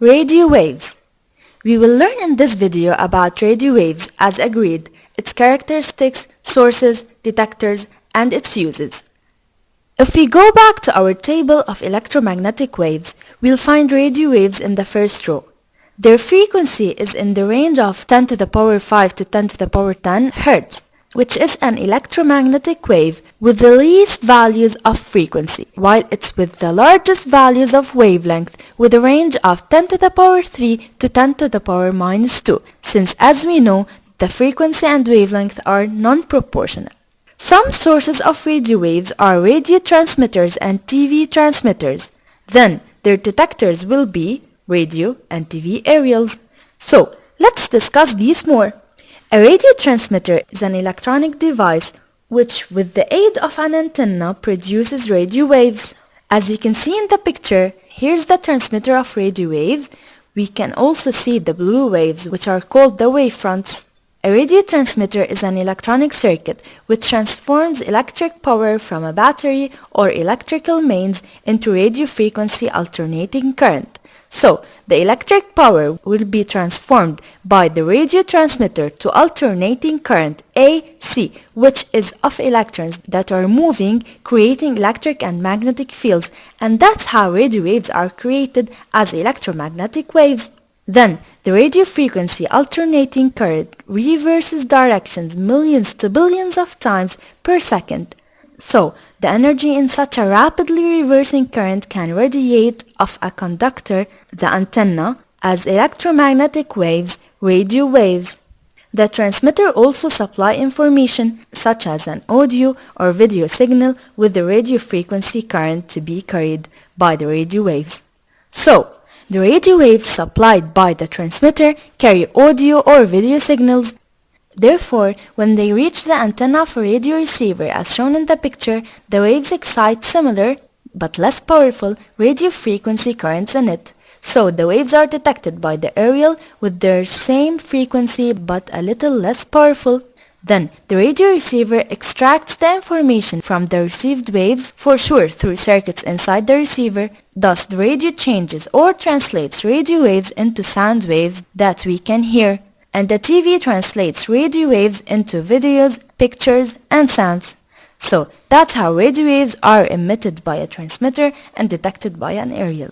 Radio waves. We will learn in this video about radio waves as agreed, its characteristics, sources, detectors, and its uses. If we go back to our table of electromagnetic waves, we'll find radio waves in the first row. Their frequency is in the range of 10 to the power 5 to 10 to the power 10 Hz, which is an electromagnetic wave with the least values of frequency, while it's with the largest values of wavelength with a range of 10 to the power 3 to 10 to the power minus 2, since as we know, the frequency and wavelength are non-proportional. Some sources of radio waves are radio transmitters and TV transmitters. Then, their detectors will be radio and TV aerials. So, let's discuss these more. A radio transmitter is an electronic device which, with the aid of an antenna, produces radio waves. As you can see in the picture, here's the transmitter of radio waves. We can also see the blue waves, which are called the wavefronts. A radio transmitter is an electronic circuit which transforms electric power from a battery or electrical mains into radio frequency alternating current. So, the electric power will be transformed by the radio transmitter to alternating current AC, which is of electrons that are moving, creating electric and magnetic fields, and that's how radio waves are created as electromagnetic waves. Then, the radio frequency alternating current reverses directions millions to billions of times per second. So, the energy in such a rapidly reversing current can radiate off a conductor, the antenna, as electromagnetic waves, radio waves. The transmitter also supply information such as an audio or video signal with the radio frequency current to be carried by the radio waves. So, the radio waves supplied by the transmitter carry audio or video signals. Therefore, when they reach the antenna of a radio receiver as shown in the picture, the waves excite similar, but less powerful, radio frequency currents in it. So, the waves are detected by the aerial with their same frequency but a little less powerful. Then, the radio receiver extracts the information from the received waves, for sure through circuits inside the receiver. Thus, the radio changes or translates radio waves into sound waves that we can hear. And the TV translates radio waves into videos, pictures, and sounds. So, that's how radio waves are emitted by a transmitter and detected by an aerial.